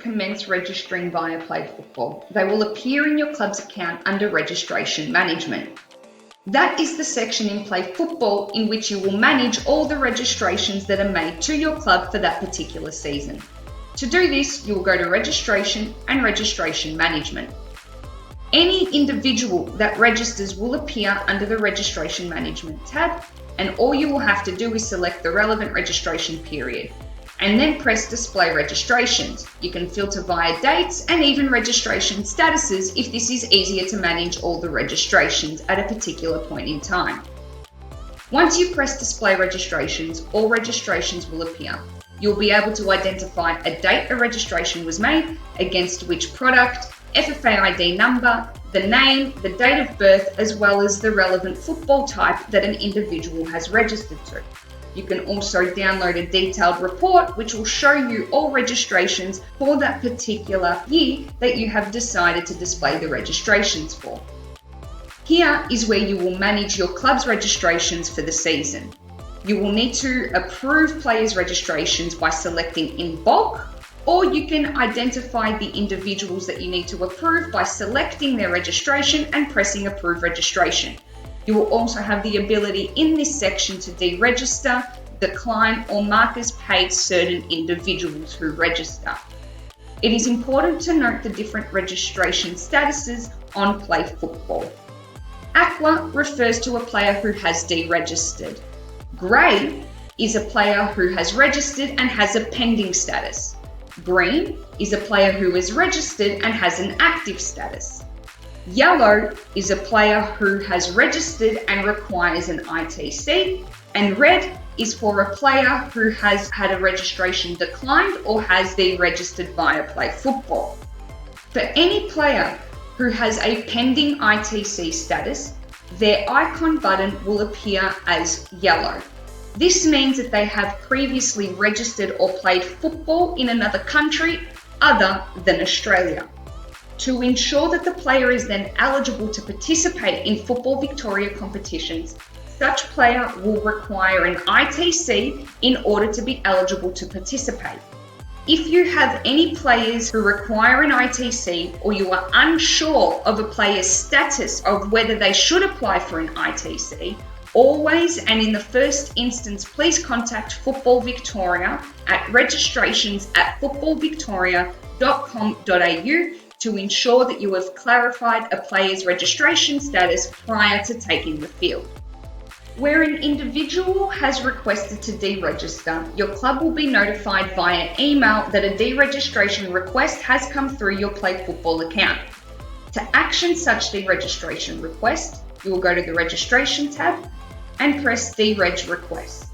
commence registering via Play Football, they will appear in your club's account under Registration Management. That is the section in Play Football in which you will manage all the registrations that are made to your club for that particular season. To do this, you will go to Registration and Registration Management. Any individual that registers will appear under the Registration Management tab, and all you will have to do is select the relevant registration period, and then press Display Registrations. You can filter via dates and even registration statuses if this is easier to manage all the registrations at a particular point in time. Once you press Display Registrations, all registrations will appear. You'll be able to identify a date a registration was made, against which product, FFA ID number, the name, the date of birth, as well as the relevant football type that an individual has registered to. You can also download a detailed report which will show you all registrations for that particular year that you have decided to display the registrations for. Here is where you will manage your club's registrations for the season. You will need to approve players' registrations by selecting in bulk, or you can identify the individuals that you need to approve by selecting their registration and pressing Approve Registration. You will also have the ability in this section to deregister, decline, or mark as paid certain individuals who register. It is important to note the different registration statuses on Play Football. Aqua refers to a player who has deregistered. Grey is a player who has registered and has a pending status. Green is a player who is registered and has an active status. Yellow is a player who has registered and requires an ITC, and red is for a player who has had a registration declined or has deregistered via Play Football. For any player who has a pending ITC status, their icon button will appear as yellow. This means that they have previously registered or played football in another country other than Australia. To ensure that the player is then eligible to participate in Football Victoria competitions, such player will require an ITC in order to be eligible to participate. If you have any players who require an ITC, or you are unsure of a player's status of whether they should apply for an ITC, always and in the first instance, please contact Football Victoria at registrations@footballvictoria.com.au to ensure that you have clarified a player's registration status prior to taking the field. Where an individual has requested to deregister, your club will be notified via email that a deregistration request has come through your Play Football account. To action such deregistration request, you will go to the Registration tab and press Dereg Request.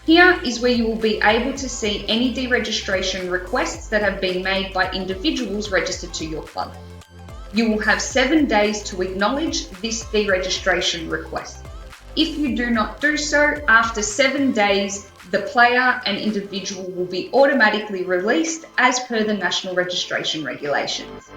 Here is where you will be able to see any deregistration requests that have been made by individuals registered to your club. You will have 7 days to acknowledge this deregistration request. If you do not do so, after 7 days, the player and individual will be automatically released as per the national registration regulations.